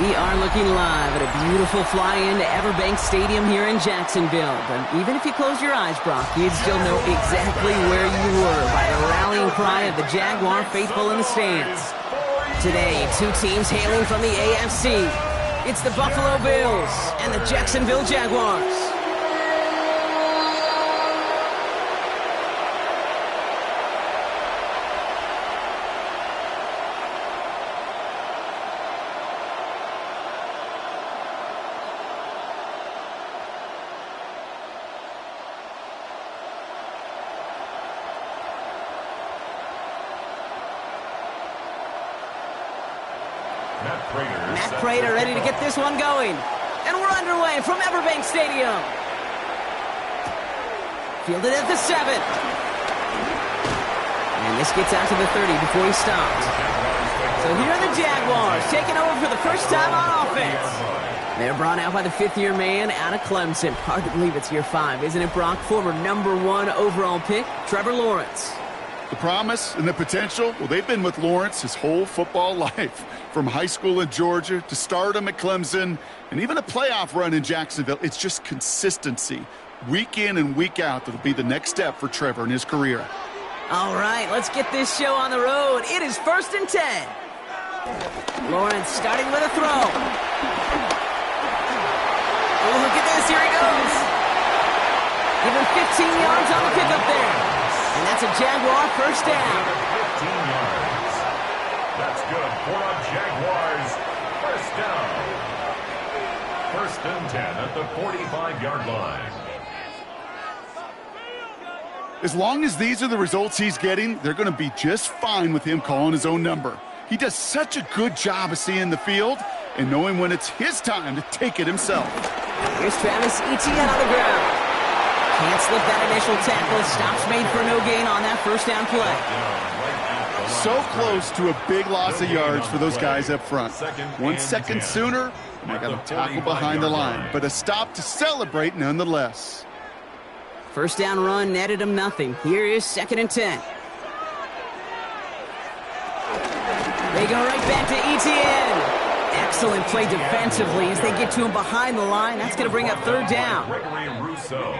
We are looking live at a beautiful fly-in to Everbank Stadium here in Jacksonville. But even if you close your eyes, Brock, you'd still know exactly where you were by the rallying cry of the Jaguar faithful in the stands. Today, two teams hailing from the AFC. It's the Buffalo Bills and the Jacksonville Jaguars. Matt Prater ready to get this one going. And we're underway from Everbank Stadium. Fielded at the 7. And this gets out to the 30 before he stops. So here are the Jaguars taking over for the first time on offense. They're brought out by the fifth-year man out of Clemson. Hard to believe it's year 5, isn't it, Brock? Former #1 overall pick, Trevor Lawrence. The promise and the potential, well, they've been with Lawrence his whole football life. From high school in Georgia to stardom at Clemson and even a playoff run in Jacksonville. It's just consistency. Week in and week out, that'll be the next step for Trevor in his career. All right, let's get this show on the road. It is 1st and 10. Lawrence starting with a throw. Oh, look at this. Here he goes. Even 15 yards on the pickup there. And that's a Jaguar first down. 15 yards. That's good for a Jaguars first down. 1st and 10 at the 45-yard line. As long as these are the results he's getting, they're going to be just fine with him calling his own number. He does such a good job of seeing the field and knowing when it's his time to take it himself. Here's Travis Etienne on the ground. Can't slip that initial tackle. Stops made for no gain on that first down play. So close to a big loss of yards for those guys up front. 1 second sooner, and they got a tackle behind the line. But a stop to celebrate nonetheless. First down run netted him nothing. Here is 2nd and 10. They go right back to Etienne. Excellent play defensively as they get to him behind the line. That's going to bring up 3rd down.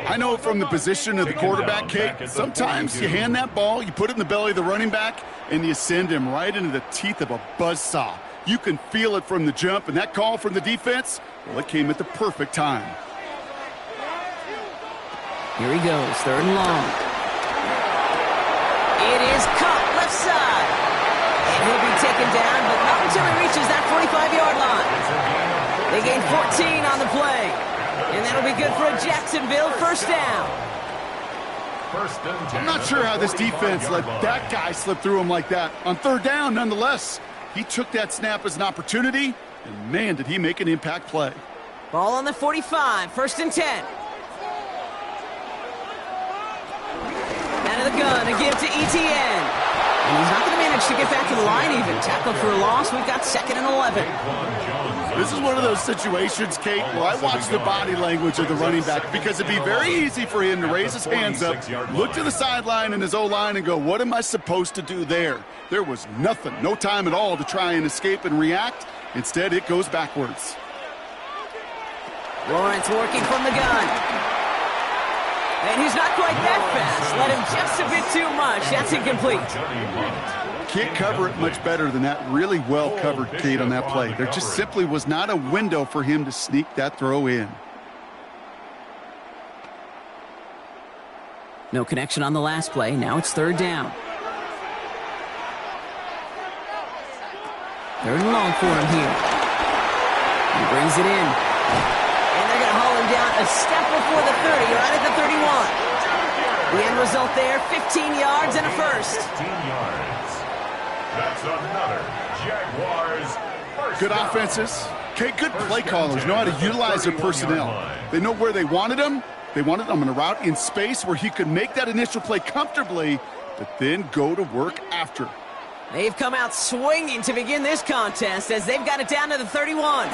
I know from the position of the quarterback, Kate, sometimes you hand that ball, you put it in the belly of the running back, and you send him right into the teeth of a buzzsaw. You can feel it from the jump, and that call from the defense, well, it came at the perfect time. Here he goes, 3rd and long. It is caught left side. And he'll be taken down, but not until he reaches that 45-yard line. They gain 14 on the play. And that'll be good for a Jacksonville first down. 1st and 10. I'm not sure how this defense let that guy slip through him like that. On 3rd down, nonetheless, he took that snap as an opportunity, and man, did he make an impact play. Ball on the 45, 1st and 10. Out of the gun, a give to Etienne. And he's not going to manage to get back to the line even. Tackle for a loss. We've got 2nd and 11. This is one of those situations, Kate, where I watch the body language of the running back because it'd be very easy for him to raise his hands up, look to the sideline and his O-line and go, what am I supposed to do there? There was nothing, no time at all to try and escape and react. Instead, it goes backwards. Lawrence working from the gun. And he's not quite that fast. Let him just a bit too much. That's incomplete. Can't cover it much better than that. Really well covered, Kate, on that play. There just simply was not a window for him to sneak that throw in. No connection on the last play. Now it's 3rd down. 3rd and long for him here. He brings it in. And they're going to haul him down a step before the 30, right at the 31. The end result there, 15 yards and a first. 15 yards. That's another Jaguars first Good down. offenses. Okay, good play callers know how to utilize their personnel. They know where they wanted him. They wanted him on a route in space where he could make that initial play comfortably, but then go to work after. They've come out swinging to begin this contest as they've got it down to the 31.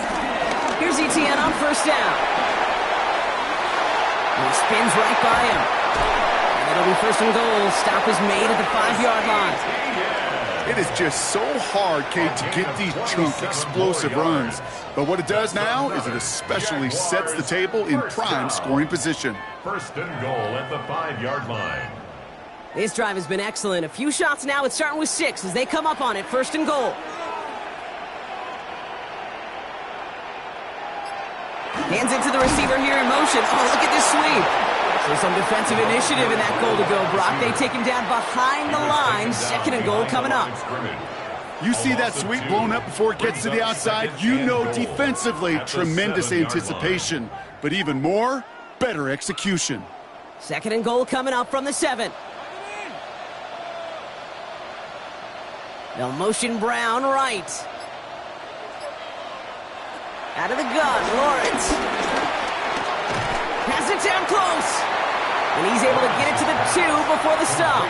Here's Etienne on first down. And he spins right by him. And it'll be 1st and goal. Stop is made at the 5-yard line. It is just so hard, Kate, to get these chunk, explosive runs. But what it does now is it especially sets the table in prime scoring position. First and goal at the 5-yard line. This drive has been excellent. A few shots now. It's starting with 6 as they come up on it. First and goal. Hands it to the receiver here in motion. Oh, look at this sweep. So some defensive initiative in that goal to go, Brock. They take him down behind the line. Second and goal coming up. You see that sweep blown up before it gets to the outside. You know defensively, tremendous anticipation. But even more, better execution. Second and goal coming up from the 7. They'll motion Brown right. Out of the gun, Lawrence. Has it down close. And he's able to get it to the 2 before the stop.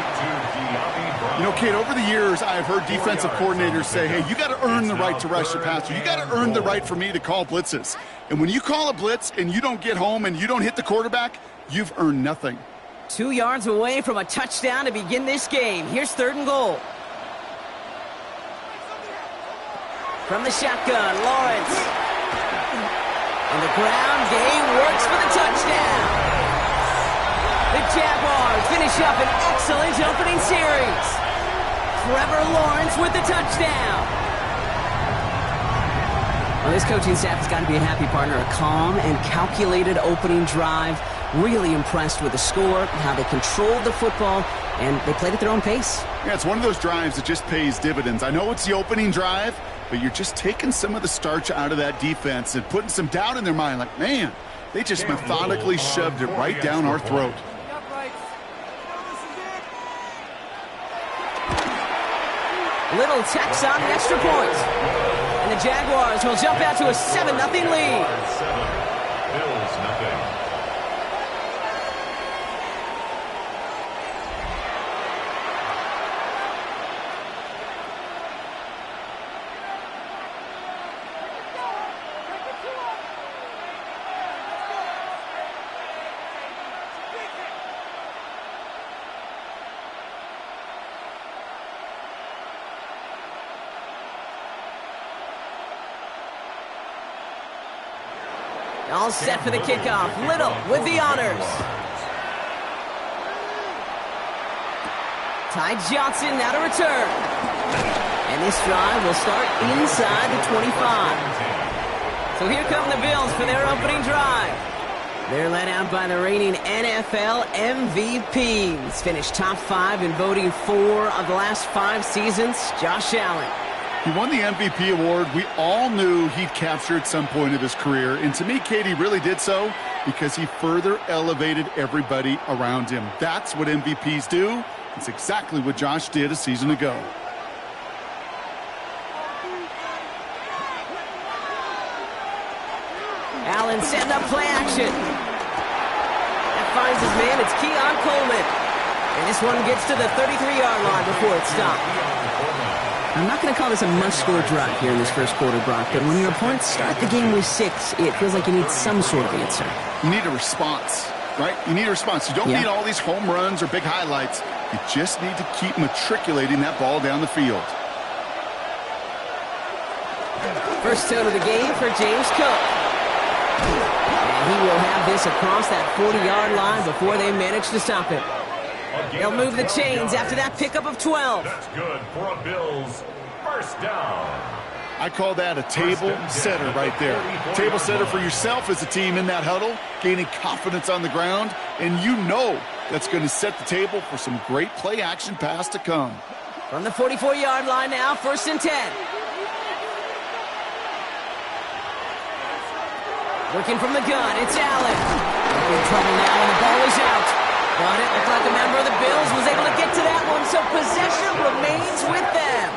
You know, Kate, over the years, I've heard defensive coordinators say, hey, you got to earn the right to rush your passer. You got to earn the right for me to call blitzes. And when you call a blitz and you don't get home and you don't hit the quarterback, you've earned nothing. 2 yards away from a touchdown to begin this game. Here's third and goal. From the shotgun, Lawrence. On the ground, game works for the touchdown. The Jaguars finish up an excellent opening series. Trevor Lawrence with the touchdown. Well, this coaching staff has got to be a happy partner. A calm and calculated opening drive. Really impressed with the score, how they controlled the football, and they played at their own pace. Yeah, it's one of those drives that just pays dividends. I know it's the opening drive, but you're just taking some of the starch out of that defense and putting some doubt in their mind. Like, man, they just methodically shoved it right down our throat. Little Tex on the extra point. And the Jaguars will jump out to a 7-0 lead. 7, Bills nothing. All set for the kickoff. Little with the honors. Ty Johnson now to return. And this drive will start inside the 25. So here come the Bills for their opening drive. They're led out by the reigning NFL MVPs. Finished top 5 in voting 4 of the last 5 seasons, Josh Allen. He won the MVP award. We all knew he'd capture at some point of his career. And to me, Katie really did so because he further elevated everybody around him. That's what MVPs do. It's exactly what Josh did a season ago. Allen setting up play action. That finds his man. It's Keon Coleman. And this one gets to the 33-yard line before it's stopped. I'm not going to call this a must-score drive here in this first quarter, Brock, but when your opponents start the game with 6, it feels like you need some sort of answer. You need a response, right? You need a response. You don't need all these home runs or big highlights. You just need to keep matriculating that ball down the field. First tone of the game for James Cook. And he will have this across that 40-yard line before they manage to stop it. They'll move the chains after that pickup of 12. That's good for a Bills first down. I call that a table setter right there. Table setter for yourself as a team in that huddle, gaining confidence on the ground, and you know that's going to set the table for some great play-action pass to come. From the 44-yard line now, 1st and 10. Working from the gun, it's Allen. In trouble now, and the ball is out. But it looked like a member of the Bills was able to get to that one, so possession remains with them.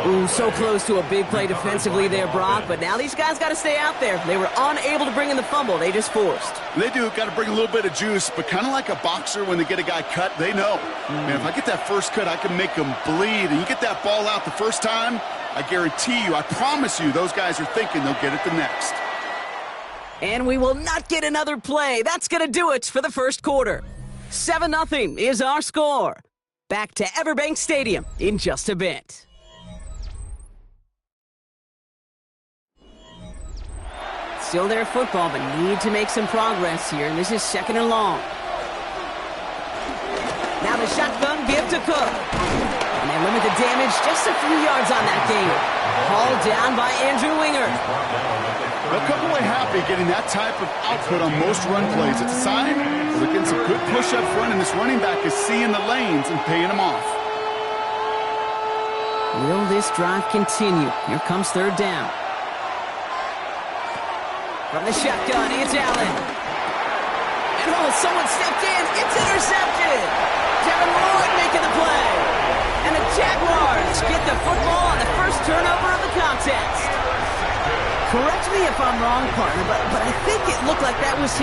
Ooh, so close to a big play defensively there, Brock, but now these guys got to stay out there. They were unable to bring in the fumble. They just forced. They do. Got to bring a little bit of juice, but kind of like a boxer when they get a guy cut, they know. Man, if I get that first cut, I can make them bleed. And you get that ball out the first time, I guarantee you, I promise you, those guys are thinking they'll get it the next. And we will not get another play. That's going to do it for the first quarter. 7-0 is our score. Back to Everbank Stadium in just a bit. Still their football, but need to make some progress here, and this is 2nd and long. Now the shotgun give to Cook. And they limit the damage just a few yards on that game. Hauled down by Andrew Winger. They'll come away happy getting that type of output on most run plays. It's a sign that they're getting some good push up front, and this running back is seeing the lanes and paying them off. Will this drive continue? Here comes 3rd down. From the shotgun, it's Allen. And someone stepped in. It's intercepted. Devin Lloyd making the play. And the Jaguars get the football on the first turnover of the contest. Correct me if I'm wrong, partner, but I think it looked like that was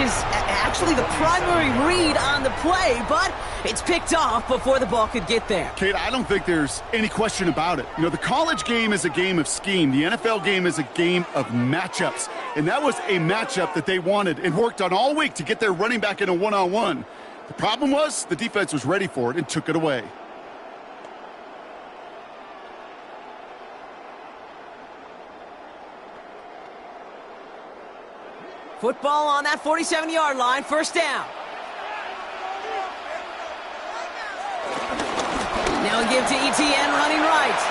actually the primary read on the play, but it's picked off before the ball could get there. Kate, I don't think there's any question about it. You know, the college game is a game of scheme. The NFL game is a game of matchups. And that was a matchup that they wanted and worked on all week to get their running back in a one-on-one. The problem was the defense was ready for it and took it away. Football on that 47-yard line, 1st down. Now give to Etienne running right.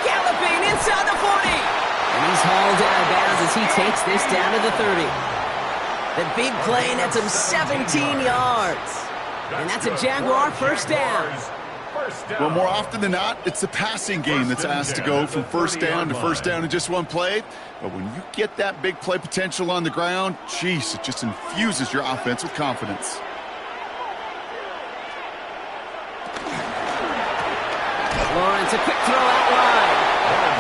Galloping inside the 40. And he's hauled out of bounds as he takes this down to the 30. The big play nets him 17 yards. And that's a Jaguar 1st down. Well, more often than not, it's the passing game that's asked to go from 1st down to 1st down in just one play. But when you get that big play potential on the ground, geez, it just infuses your offense with confidence. Lawrence, a quick throw out wide.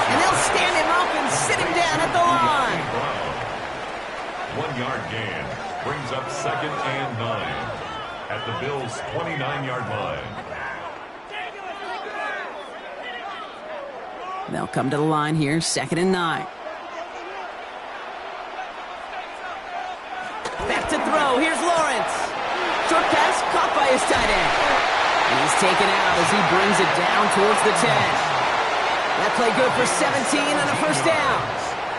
And they'll stand him up and sit him down at the line. 1-yard gain brings up 2nd and 9 at the Bills' 29-yard line. They'll come to the line here, 2nd and 9. Back to throw. Here's Lawrence. Short pass caught by his tight end. And he's taken out as he brings it down towards the 10. That play good for 17 and a 1st down.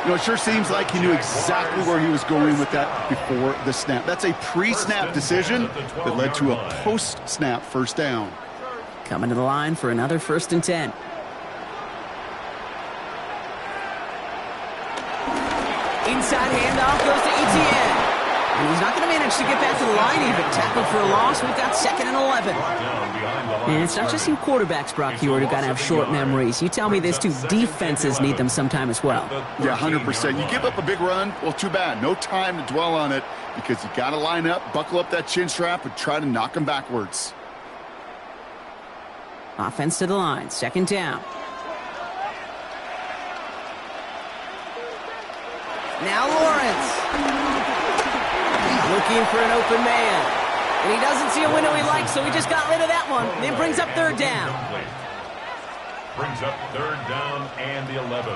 You know, it sure seems like he knew exactly where he was going with that before the snap. That's a pre-snap decision that led to a post-snap 1st down. Coming to the line for another 1st and 10. Inside handoff goes to Etienne. And he's not going to manage to get back to the line even. Tackled for a loss. We've got 2nd and 11. And it's not just in quarterbacks, Brock Huard, who got to have short memories. You tell me this too. Defenses need them sometime as well. Yeah, 100%. You give up a big run, well, too bad. No time to dwell on it because you got to line up, buckle up that chin strap, and try to knock them backwards. Offense to the line. 2nd down. Now Lawrence. Looking for an open man. And he doesn't see a window he likes, so he just got rid of that one. And it brings up 3rd down. Brings up 3rd down and the 11.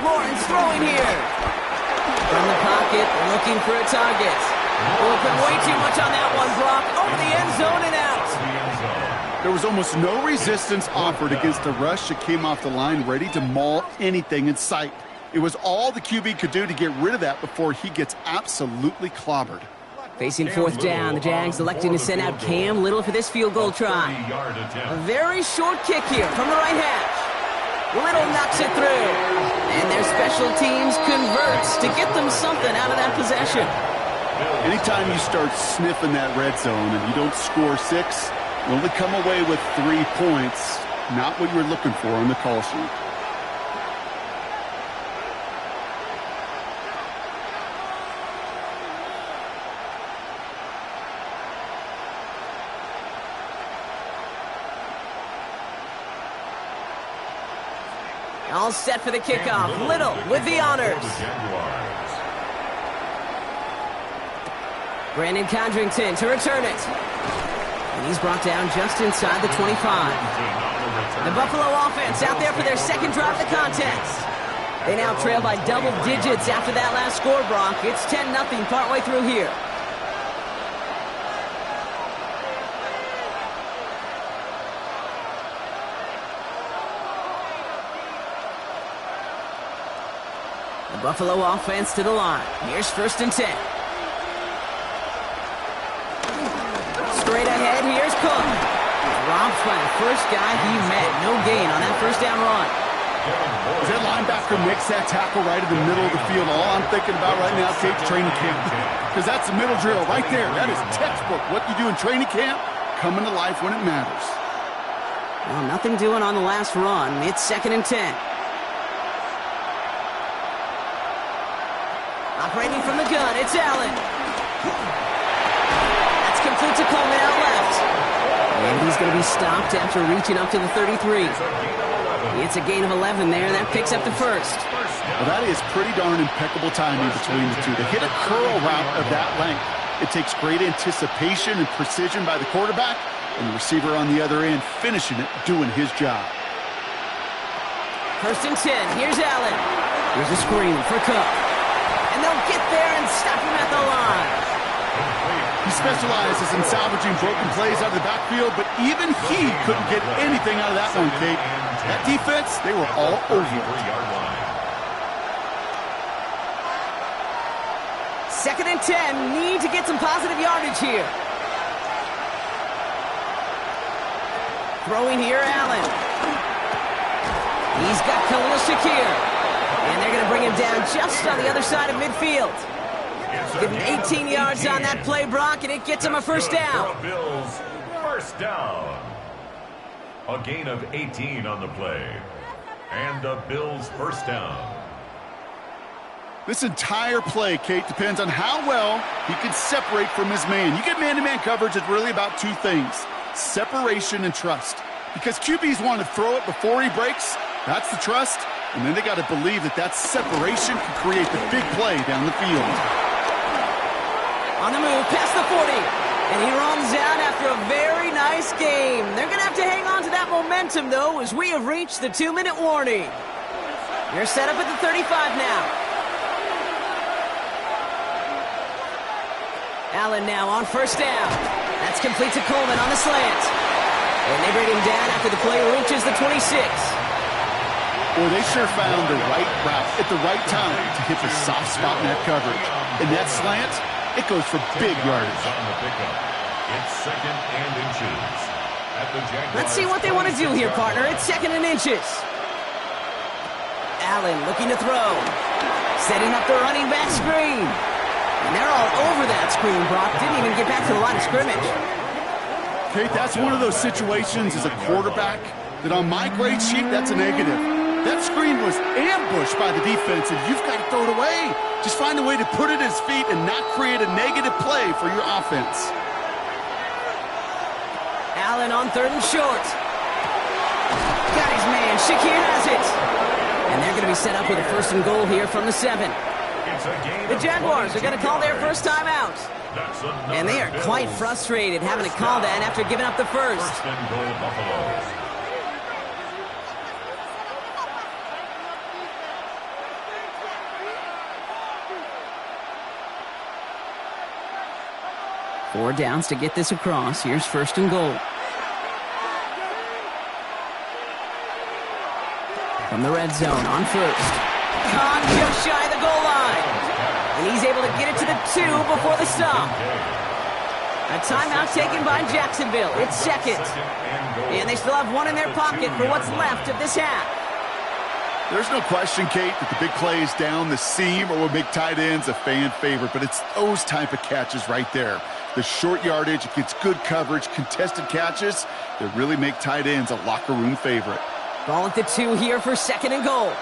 Lawrence throwing here. From the pocket, looking for a target. Open way too much on that one, Brock. Over the end zone and out. There was almost no resistance offered against the rush that came off the line, ready to maul anything in sight. It was all the QB could do to get rid of that before he gets absolutely clobbered. Facing 4th down, the Jags electing to send out Cam Little for this field goal try. A very short kick here from the right hash. Little knocks it through. And their special teams converts to get them something out of that possession. Anytime you start sniffing that red zone and you don't score 6, you only come away with 3 points. Not what you were looking for on the call sheet. All set for the kickoff. Little with the honors. Brandon Condrington to return it. And he's brought down just inside the 25. The Buffalo offense out there for their second drive of the contest. They now trail by double digits after that last score, Brock. It's 10-0 partway through here. The Buffalo offense to the line. Here's 1st and 10. Straight ahead, here's Cook. Robbed by the first guy he met. No gain on that first down run. As that linebacker makes that tackle right in the middle of the field, all I'm thinking about right now is training camp. Because that's the middle drill right there. That is textbook. What you do in training camp, coming to life when it matters. Well, nothing doing on the last run. It's 2nd and 10. Operating from the gun, it's Allen. That's complete to Coleman out left. And he's going to be stopped after reaching up to the 33. It's a gain of 11 there. That picks up the first. Well, that is pretty darn impeccable timing between the two. To hit a curl route of that length, it takes great anticipation and precision by the quarterback, and the receiver on the other end finishing it, doing his job. 1st and 10. Here's Allen. Here's a screen for Cook. And they'll get there and stop him at the line. He specializes in salvaging broken plays out of the backfield, but even he couldn't get anything out of that one, Kate. That defense, they were all over it. 2nd and 10. Need to get some positive yardage here. Throwing here, Allen. He's got Khalil Shakir. And they're going to bring him down just on the other side of midfield. Give him 18 yards on that play, Brock, and it gets him a first down. Bills, first down. A gain of 18 on the play. And the Bills first down. This entire play, Kate, depends on how well he can separate from his man. You get man-to-man coverage, it's really about two things: separation and trust. Because QBs want to throw it before he breaks. That's the trust. And then they got to believe that that separation can create the big play down the field. On the move, past the 40. And he runs out after a very nice game. They're going to have to hang on to that momentum, though, as we have reached the 2-minute warning. They're set up at the 35 now. Allen now on first down. That's complete to Coleman on the slant. And they bring him down after the play reaches the 26. Well, they sure found the right route at the right time to hit the soft spot in that coverage. And that slant, it goes for big yardage. It's 2nd and inches. Let's see what they want to do here, partner. It's 2nd and inches. Allen looking to throw. Setting up the running back screen. And they're all over that screen, Brock. Didn't even get back to the line of scrimmage. Kate, that's one of those situations as a quarterback that on my grade sheet, that's a negative. That screen was ambushed by the defense, and you've got to throw it away. Just find a way to put it at his feet and not create a negative play for your offense. Allen on 3rd and short. Got his man. Shakir has it. And they're going to be set up with a 1st and goal here from the 7. The Jaguars are going to call their first time out. And they are quite frustrated having to call that after giving up the first. 1st and goal, Buffalo. Four downs to get this across. Here's 1st and goal. From the red zone on first. Khan just shy of the goal line. And he's able to get it to the 2 before the stop. A timeout taken by Jacksonville. It's 2nd. And they still have one in their pocket for what's left of this half. There's no question, Kate, that the big plays down the seam or with big tight ends a fan favorite, but it's those type of catches right there. The short yardage, it gets good coverage, contested catches that really make tight ends a locker room favorite. Ball at the 2 here for 2nd and goal.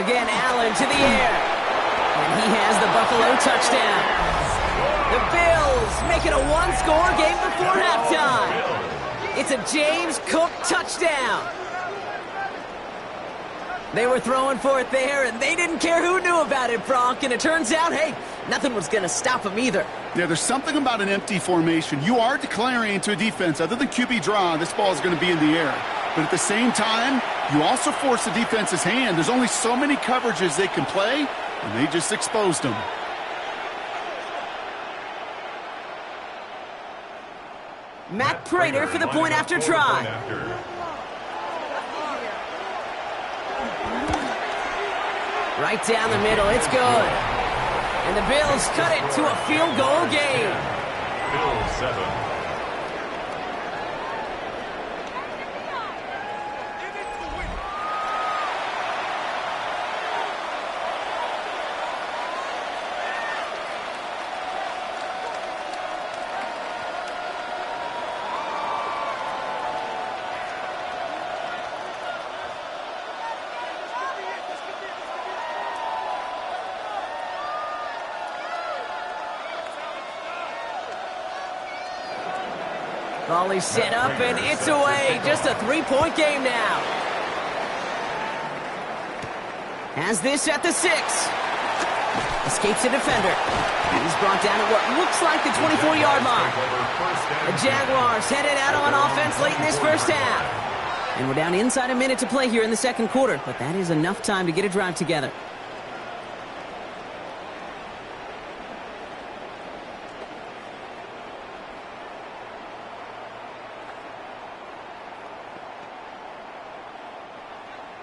Again, Allen to the air. And he has the Buffalo touchdown. The Bills make it a one-score game before halftime. It's a James Cook touchdown. They were throwing for it there, and they didn't care who knew about it, Brock. And it turns out, hey, Nothing was going to stop him either. Yeah, there's something about an empty formation. You are declaring to a defense, other than QB draw, this ball is going to be in the air. But at the same time, you also force the defense's hand. There's only so many coverages they can play, and they just exposed them. Matt Prater for the point after try. Right down the middle, it's good. And the Bills cut it to a field goal game. Bills 7. Volley set up, and it's away. Just a three-point game now. Has this at the 6. Escapes a defender. He's brought down at what looks like the 24-yard line. The Jaguars headed out on offense late in this first half. And we're down inside a minute to play here in the second quarter, but that is enough time to get a drive together.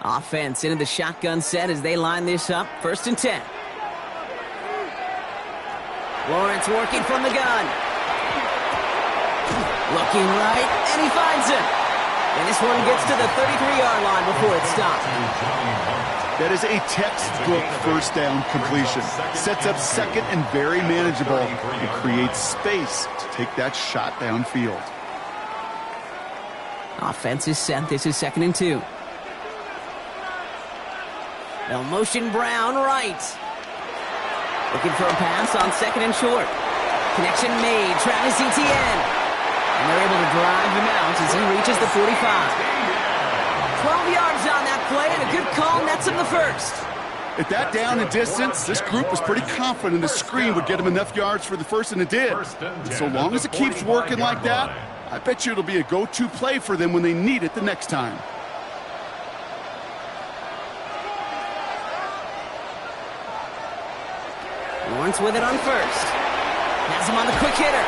Offense into the shotgun set as they line this up. 1st and 10. Lawrence working from the gun. Looking right, and he finds him. And this one gets to the 33-yard line before it stops. That is a textbook first down completion. Sets up second and very manageable. It creates space to take that shot downfield. Offense is set. This is 2nd and 2. They'll motion Brown right. Looking for a pass on 2nd and short. Connection made. Travis Etienne. And they're able to drive him out as he reaches the 45. 12 yards on that play, and a good call nets him the first. At that down and distance, this group was pretty confident the screen would get him enough yards for the first, and it did. And so long as it keeps working like that, I bet you it'll be a go-to play for them when they need it the next time. Lawrence with it on 1st. Has him on the quick hitter.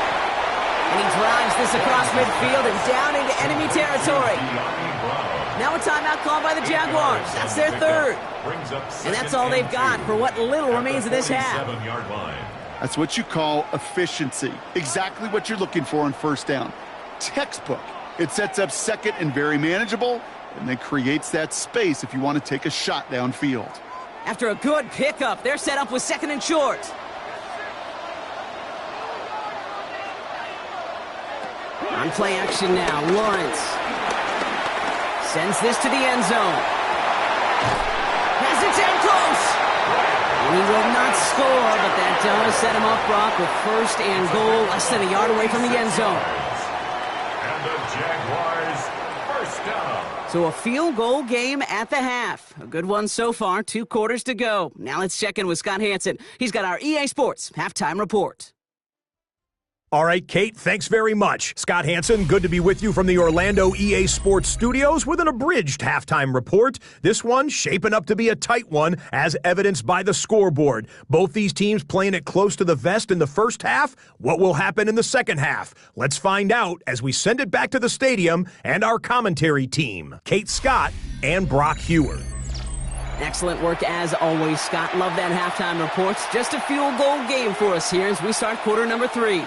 And he drives this across midfield and down into enemy territory. Now a timeout called by the Jaguars. That's their 3rd. And that's all they've got for what little remains of this half. That's what you call efficiency. Exactly what you're looking for on 1st down. Textbook. It sets up 2nd and very manageable, and then creates that space if you want to take a shot downfield. After a good pickup, they're set up with 2nd and short. On play action now, Lawrence sends this to the end zone. Has it in close. And he will not score, but that does set him up, Brock, with 1st and goal, less than a yard away from the end zone. And the Jaguars, 1st down. So a field goal game at the half. A good one so far, 2 quarters to go. Now let's check in with Scott Hanson. He's got our EA Sports halftime report. All right, Kate, thanks very much. Scott Hanson, good to be with you from the Orlando EA Sports Studios with an abridged halftime report. This one shaping up to be a tight one, as evidenced by the scoreboard. Both these teams playing it close to the vest in the first half. What will happen in the second half? Let's find out as we send it back to the stadium and our commentary team, Kate Scott and Brock Hewer. Excellent work as always, Scott. Love that halftime report. Just a field goal game for us here as we start quarter number 3.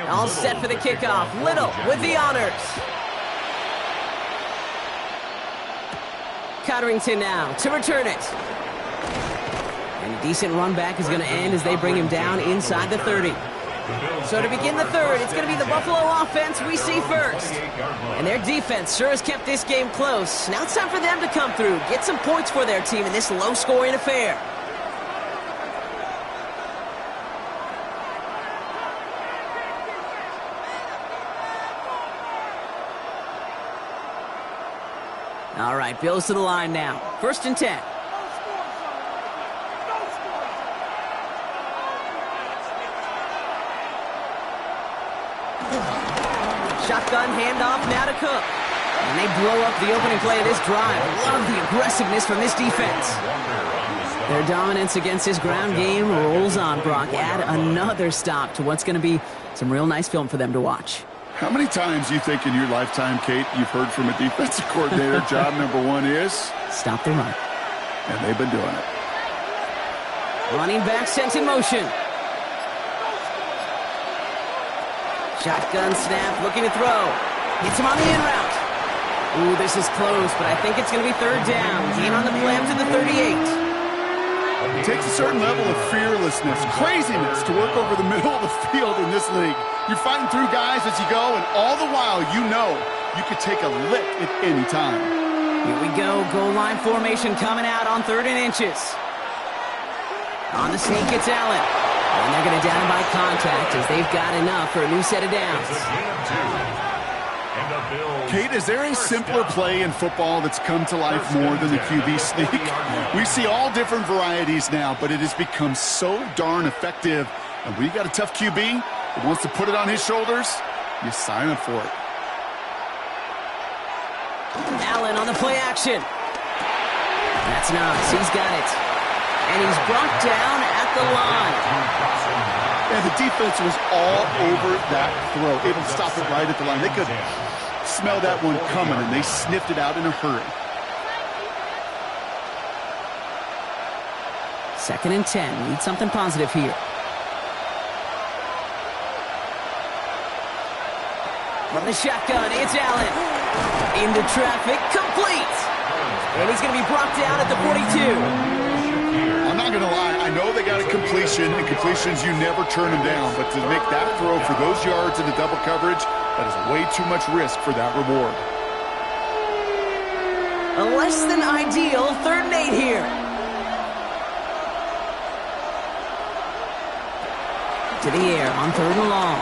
All set for the kickoff. Little with the honors. Cotterington now to return it. And a decent run back is going to end as they bring him down inside the 30. So to begin the 3rd, it's going to be the Buffalo offense we see first. And their defense sure has kept this game close. Now it's time for them to come through, get some points for their team in this low-scoring affair. All right, Bills to the line now. 1st and 10. Shotgun handoff now to Cook. And they blow up the opening play of this drive. Love the aggressiveness from this defense. Their dominance against this ground game rolls on, Brock. Add another stop to what's going to be some real nice film for them to watch. How many times do you think in your lifetime, Kate, you've heard from a defensive coordinator, job number one is? Stop the run. And they've been doing it. Running back sent in motion. Shotgun snap, looking to throw. Hits him on the in route. Ooh, this is close, but I think it's going to be 3rd down. Gain on the play to the 38. It takes a certain level of fearlessness, craziness to work over the middle of the field in this league. You're fighting through guys as you go, and all the while you know you could take a lick at any time. Here we go. Goal line formation coming out on 3rd and inches. On the sneak, it's Allen. And they're going to down by contact as they've got enough for a new set of downs. Kate, is there a simpler play in football that's come to life more than the QB sneak? We see all different varieties now, but it has become so darn effective. And when you got a tough QB that wants to put it on his shoulders, you sign up for it. Allen on the play action. That's nice. He's got it. And he's brought down at the line. And the defense was all over that throw, able to stop it right at the line. They could smell that one coming, and they sniffed it out in a hurry. 2nd and 10. Need something positive here. From the shotgun, it's Allen. Into traffic, complete. And he's going to be brought down at the 42. I'm not going to lie. I know they got a completion, and completions, you never turn them down. But to make that throw for those yards into double coverage, that is way too much risk for that reward. A less than ideal 3rd and 8 here. To the air on 3rd and long.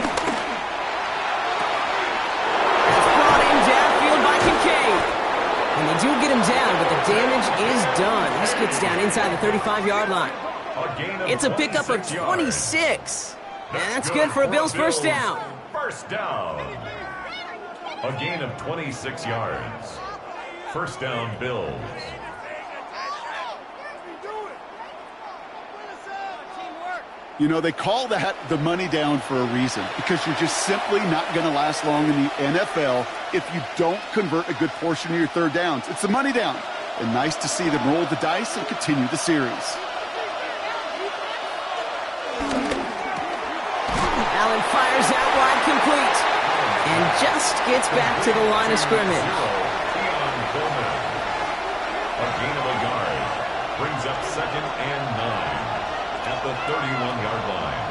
It's brought in downfield by Kincaid. And they do get him down, but the damage is done. This gets down inside the 35-yard line. It's a pickup of 26. And that's good for a Bills 1st down. 1st down. A gain of 26 yards. 1st down, Bills. You know, they call that the money down for a reason, because you're just simply not going to last long in the NFL if you don't convert a good portion of your 3rd downs. It's the money down. And nice to see them roll the dice and continue the series. Allen fires out wide, complete. And just gets back to the line of scrimmage. A gain of a yard. Brings up 2nd and 9 at the 31-yard line.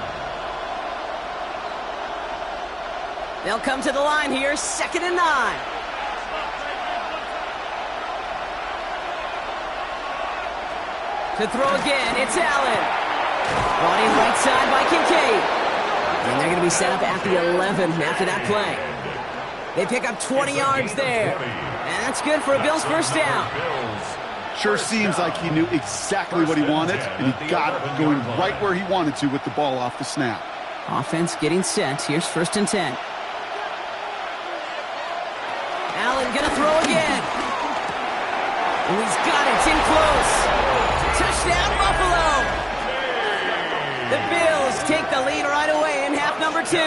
They'll come to the line here, 2nd and 9. To throw again, it's Allen. Brought in right side by Kincaid. And they're going to be set up at the 11 after that play. They pick up 20 yards there. And that's good for a Bills 1st down. Sure seems like he knew exactly what he wanted, and he got it going right where he wanted to with the ball off the snap. Offense getting set. Here's 1st and 10. Allen going to throw again. And he's got it. It's in close. Touchdown, Buffalo. The Bills take the lead right away in half number 2.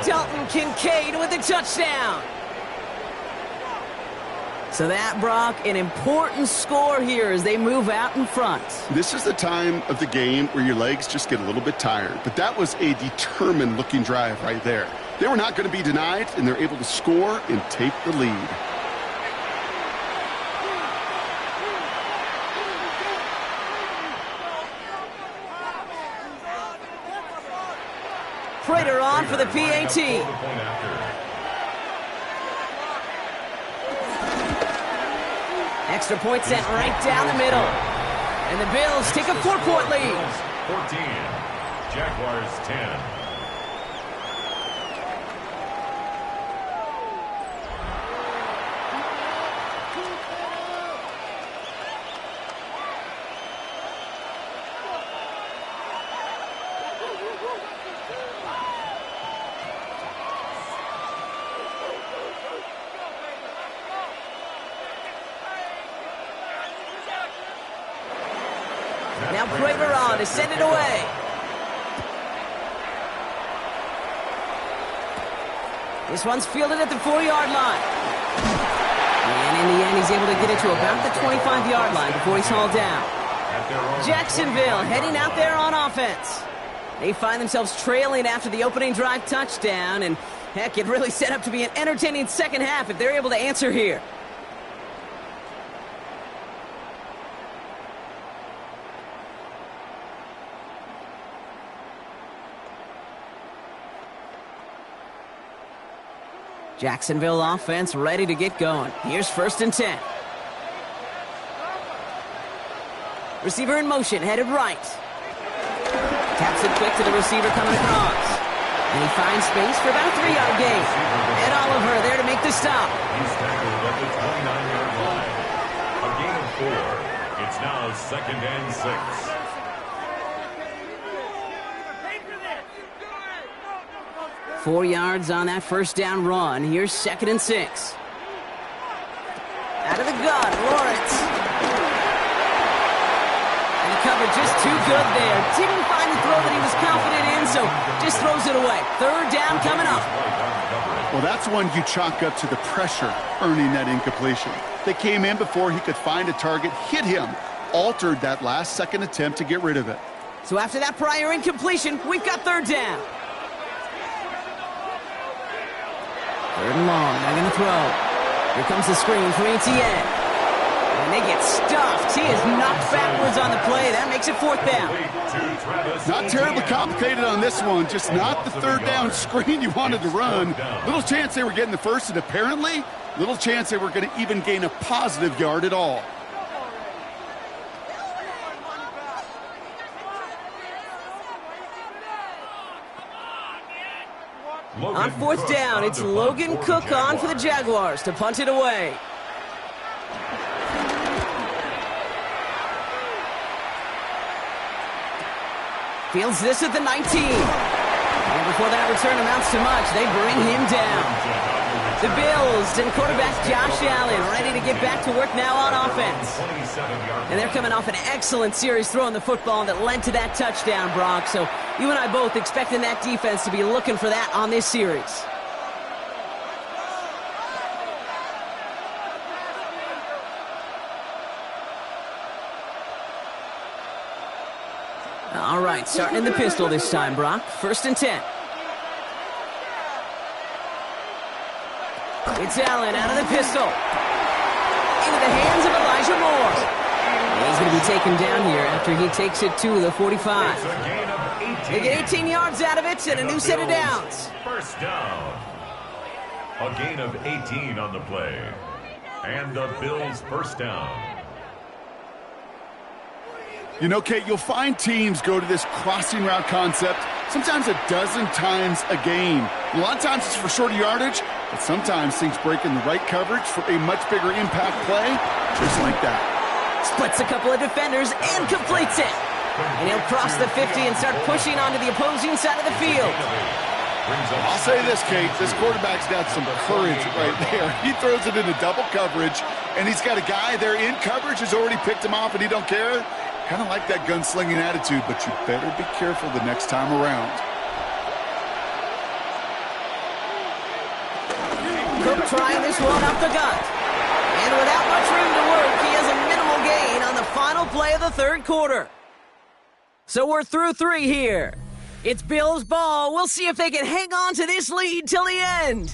Dalton Kincaid with a touchdown. So that, Brock, an important score here as they move out in front. This is the time of the game where your legs just get a little bit tired. But that was a determined-looking drive right there. They were not going to be denied, and they're able to score and take the lead. Prater on for the PAT. Extra point sent right down the middle. And the Bills take a 4-point lead. 14. Jaguars 10. Now Prater on to send it away. This one's fielded at the 4-yard line. And in the end, he's able to get it to about the 25-yard line before he's hauled down. Jacksonville heading out there on offense. They find themselves trailing after the opening drive touchdown, and heck, it really set up to be an entertaining second half if they're able to answer here. Jacksonville offense ready to get going. Here's 1st and 10. Receiver in motion, headed right. Taps it quick to the receiver coming across. And he finds space for about a 3-yard gain. Ed Oliver there to make the stop. He's tackled at the 29-yard line. A gain of 4. It's now 2nd and 6. 4 yards on that first down run. Here's 2nd and 6. Out of the gun, Lawrence. And he covered just too good there. Didn't find the throw that he was confident in, so just throws it away. 3rd down coming up. Well, that's one you chalk up to the pressure earning that incompletion. They came in before he could find a target, hit him, altered that last-second attempt to get rid of it. So after that prior incompletion, we've got 3rd down. 3rd and long, they're going to throw. Here comes the screen for Etienne. And they get stuffed. He is knocked backwards on the play. That makes it 4th down. Not terribly complicated on this one. Just not the 3rd down screen you wanted to run. Little chance they were getting the first, and apparently, little chance they were going to even gain a positive yard at all. On 4th down, it's Logan Cook on for the Jaguars to punt it away. Fields this at the 19. And before that return amounts to much, they bring him down. The Bills and quarterback Josh Allen ready to get back to work now on offense. And they're coming off an excellent series throwing the football that led to that touchdown, Brock. So you and I both expecting that defense to be looking for that on this series. All right, starting in the pistol this time, Brock. 1st and 10. It's Allen out of the pistol. Into the hands of Elijah Moore. And he's going to be taken down here after he takes it to the 45. They get 18 yards out of it and a new set of downs. 1st down. A gain of 18 on the play. And the Bills' 1st down. You know, Kate, you'll find teams go to this crossing route concept sometimes a dozen times a game. A lot of times it's for shorter yardage, but sometimes things break in the right coverage for a much bigger impact play, just like that. Splits a couple of defenders and completes it. And he'll cross the 50 and start pushing onto the opposing side of the field. I'll say this, Kate, this quarterback's got some courage right there. He throws it into double coverage, and he's got a guy there in coverage who's already picked him off, and he don't care. Kind of like that gunslinging attitude, but you better be careful the next time around. Cook trying this one up the gut. And without much room to work, he has a minimal gain on the final play of the 3rd quarter. So we're through 3 here. It's Bills ball. We'll see if they can hang on to this lead till the end.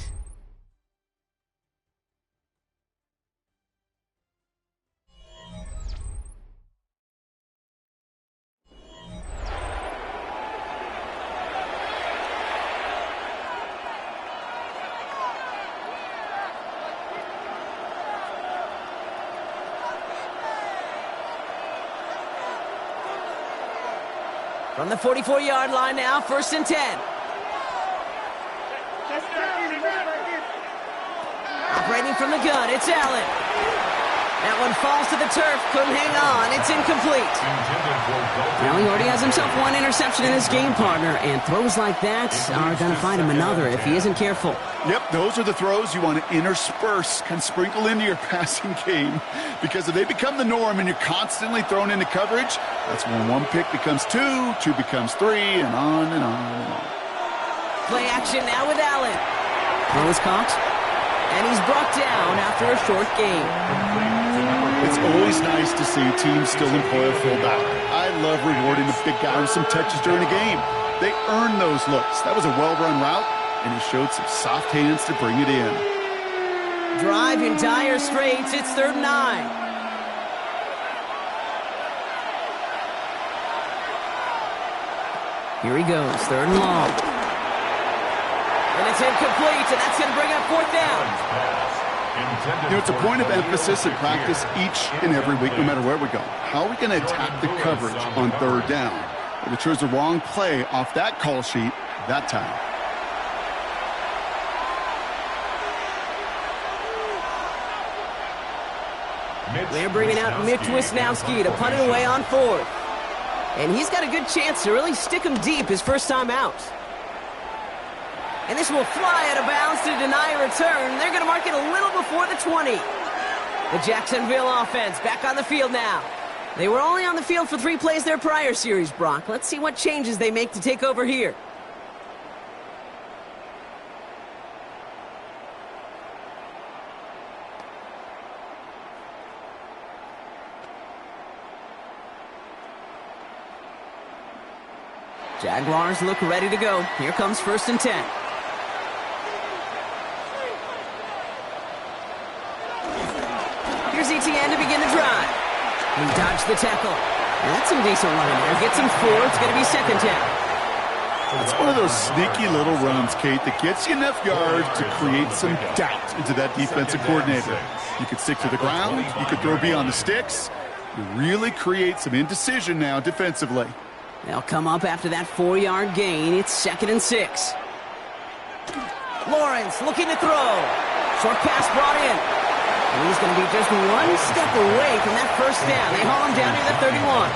From the 44-yard line now, 1st and 10. Operating from the gun, it's Allen. That one falls to the turf. Couldn't hang on. It's incomplete. Now he already has himself one interception in his game, partner, and throws like that are going to find him another if he isn't careful. Yep, those are the throws you want to intersperse and sprinkle into your passing game, because if they become the norm and you're constantly thrown into coverage, that's when one pick becomes two, two becomes three, and on and on and on. Play action now with Allen. Throw is caught, and he's brought down after a short gain. It's always nice to see teams still employ a fullback. I love rewarding the big guy with some touches during a game. They earn those looks. That was a well-run route, and he showed some soft hands to bring it in. Drive in dire straits. It's 3rd and 9. Here he goes, 3rd and long. And it's incomplete, and that's going to bring up 4th down. You know, it's a point of emphasis in practice each and every week, no matter where we go. How are we going to attack the coverage on 3rd down? Well, we chose the wrong play off that call sheet that time. They're bringing out Mitch Wisnowski to punt it away on 4th. And he's got a good chance to really stick him deep his first time out. And this will fly out of bounds to deny a return. They're going to mark it a little before the 20. The Jacksonville offense back on the field now. They were only on the field for 3 plays their prior series, Brock. Let's see what changes they make to take over here. Jaguars look ready to go. Here comes 1st and 10. Here's Etienne to begin the drive. He dodged the tackle. That's some decent running there. Gets him 4. It's going to be 2nd down. It's one of those sneaky little runs, Kate, that gets you enough yards to create some doubt into that defensive coordinator. You could stick to the ground. You could throw beyond the sticks. You really create some indecision now defensively. They'll come up after that 4-yard gain. It's 2nd and 6. Lawrence looking to throw. Short pass brought in. And he's going to be just one step away from that 1st down. They haul him down near the 31.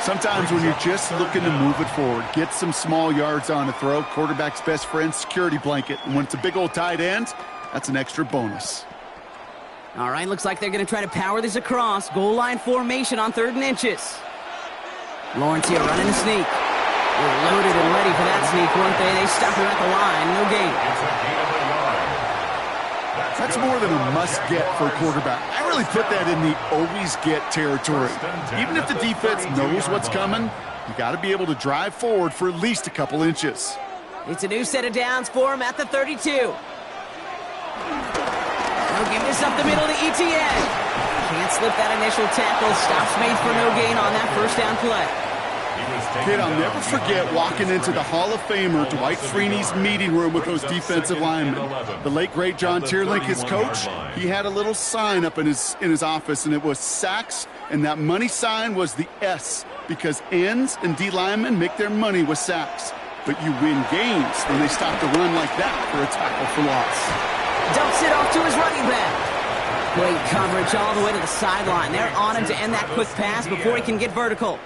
Sometimes when you're just looking to move it forward, get some small yards on a throw, quarterback's best friend, security blanket. And when it's a big old tight end, that's an extra bonus. All right, looks like they're going to try to power this across. Goal line formation on 3rd and inches. Lawrence here running a sneak. They're loaded and ready for that sneak, weren't they? They stop him at the line. No gain. That's more than a must-get for a quarterback. I really put that in the always-get territory. Even if the defense knows what's coming, you got to be able to drive forward for at least a couple inches. It's a new set of downs for him at the 32. They'll give this up the middle to Etienne. Can't slip that initial tackle. Stops made for no gain on that 1st down play. Kid, I'll never forget walking into the Hall of Famer Dwight Freeney's meeting room with those defensive linemen. The late, great John Tierlink, his coach, he had a little sign up in his office, and it was sacks, and that money sign was the S, because ends and D linemen make their money with sacks. But you win games when they stop the run like that for a tackle for loss. Dumps it off to his running back. Great coverage all the way to the sideline. They're on him to end that quick pass before he can get vertical.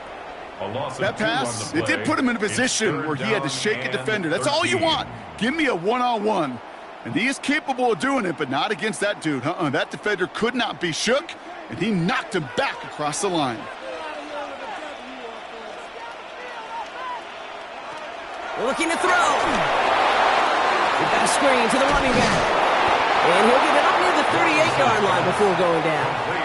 That pass, it did put him in a position where he had to shake a defender. That's all you want. Give me a one-on-one. And he is capable of doing it, but not against that dude. That defender could not be shook, and he knocked him back across the line. Looking to throw. We've got a screen to the running back. And he'll get it up near the 38-yard line before going down.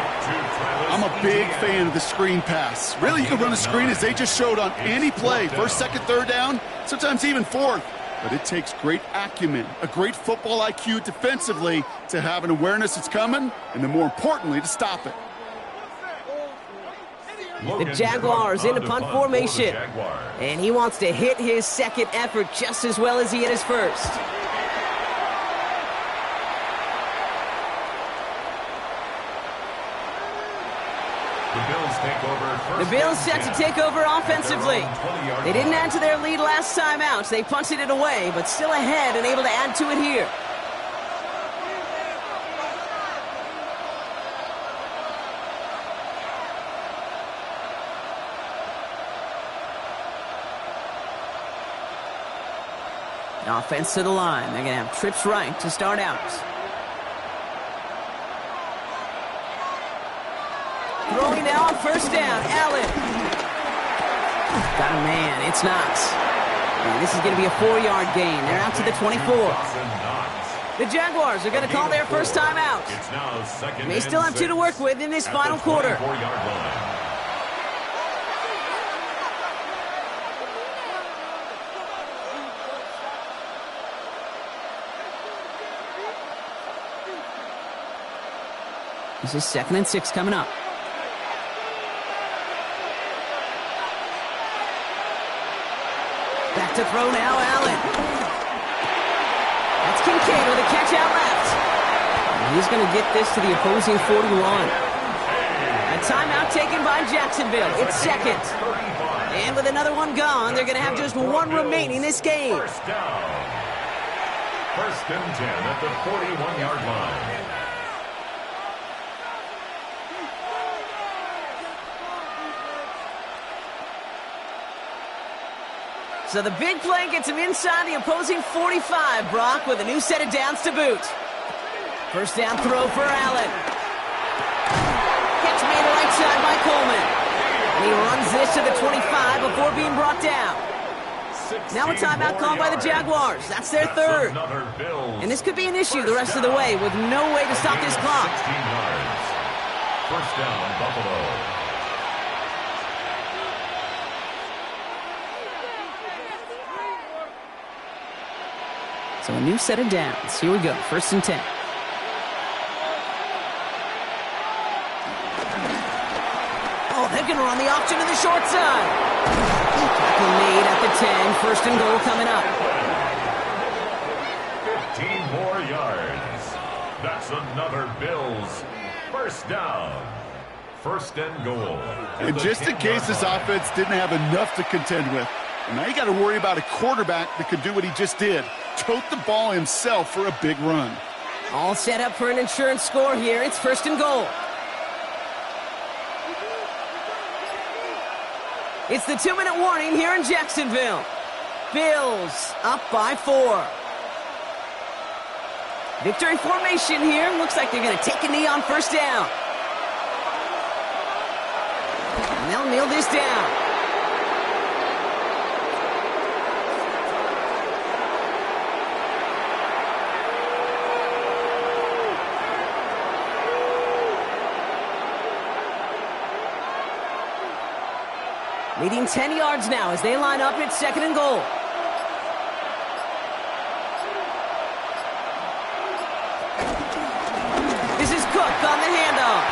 I'm a big fan of the screen pass. Really, you can run a screen as they just showed on any play. 1st, 2nd, 3rd down, sometimes even 4th. But it takes great acumen, a great football IQ defensively to have an awareness it's coming, and then more importantly, to stop it. The Jaguars into punt formation. And he wants to hit his 2nd effort just as well as he hit his 1st. The Bills set to take over offensively. They didn't add to their lead last time out. They punted it away, but still ahead and able to add to it here. Offense to the line. They're going to have trips right to start out. Throwing now on first down. Allen. Got a man. It's Knox. And this is going to be a 4-yard gain. They're out to the 24. The Jaguars are going to call their first time out. They still have 2 to work with in this final quarter. This is 2nd and 6 coming up. Back to throw now, Allen. That's Kincaid with a catch out left. And he's going to get this to the opposing 41. A timeout taken by Jacksonville. It's 2nd. And with another one gone, they're going to have just 1 remaining this game. First down. 1st and 10 at the 41-yard line. So the big play gets him inside the opposing 45, Brock, with a new set of downs to boot. First down throw for Allen. Catch made right side by Coleman. And he runs this to the 25 before being brought down. Now a timeout called by the Jaguars. That's their 3rd. And this could be an issue the rest of the way with no way to stop this clock. 16 yards. First down, Buffalo. So a new set of downs. Here we go. 1st and 10. Oh, they're going to run the option to the short side. Tackle made at the 10. 1st and goal coming up. 15 more yards. That's another Bills. First down. 1st and goal. And just in case this offense didn't have enough to contend with, now you got to worry about a quarterback that could do what he just did. Tote the ball himself for a big run. All set up for an insurance score here. It's 1st and goal. It's the 2-minute warning here in Jacksonville. Bills up by 4. Victory formation here. Looks like they're going to take a knee on first down. And they'll kneel this down. Leading 10 yards now as they line up at 2nd and goal. This is Cook on the handoff.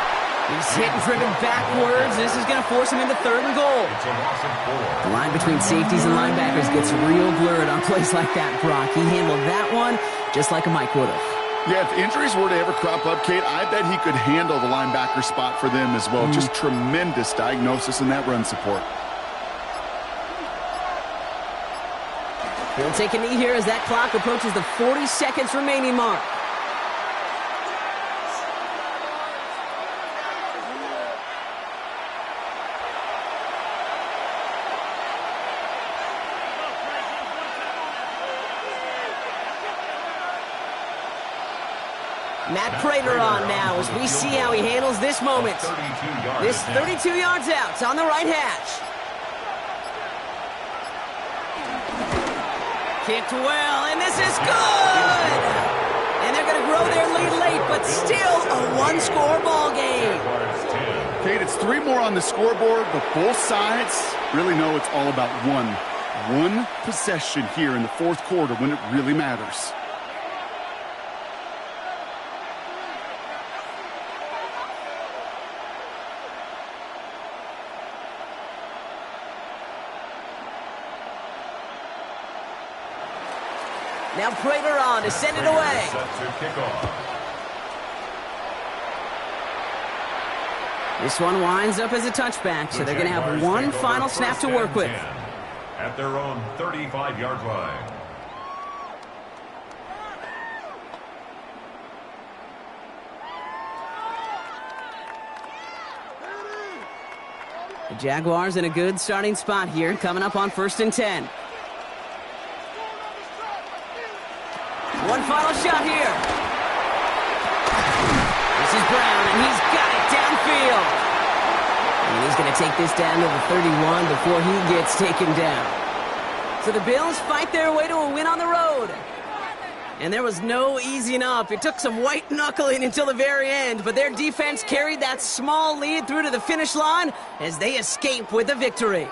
He's hit and driven backwards. This is going to force him into 3rd and goal. It's a loss of 4. The line between safeties and linebackers gets real blurred on plays like that, Brock. He handled that one just like a Mike would have. Yeah, if injuries were to ever crop up, Kate, I bet he could handle the linebacker spot for them as well. Just tremendous diagnosis in that run support. He'll take a knee here as that clock approaches the 40 seconds remaining mark. Matt Prater on now as we see how he handles this moment. This 32 yards out. It's on the right hash. Kicked well, and this is good! And they're going to grow their lead late, but still a one-score ball game. Kate, it's 3 more on the scoreboard, but both sides really know it's all about one possession here in the 4th quarter when it really matters. Now Prater on to send it away. Set to kick off. This one winds up as a touchback, so they're going to have one final snap to work with. At their own 35-yard line. The Jaguars in a good starting spot here, coming up on 1st and 10. final shot here. This is Brown, and he's got it downfield. And he's going to take this down to the 31 before he gets taken down. So the Bills fight their way to a win on the road. And there was no easing up. It took some white knuckling until the very end, but their defense carried that small lead through to the finish line as they escape with a victory.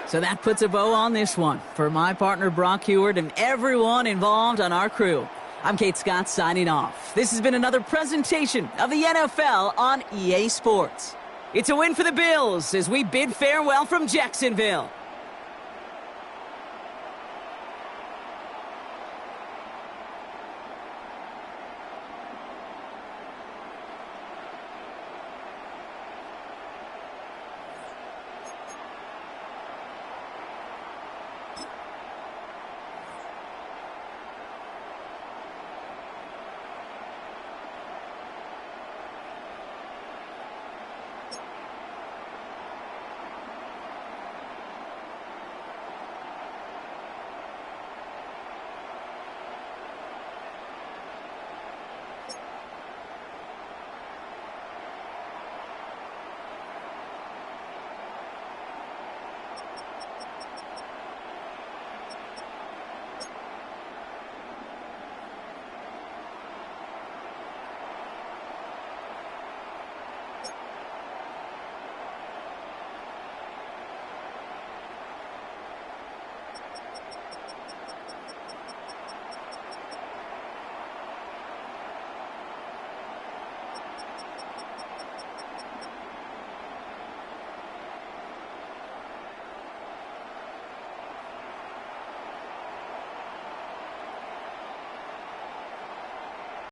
So that puts a bow on this one. For my partner Brock Huard and everyone involved on our crew, I'm Kate Scott signing off. This has been another presentation of the NFL on EA Sports. It's a win for the Bills as we bid farewell from Jacksonville.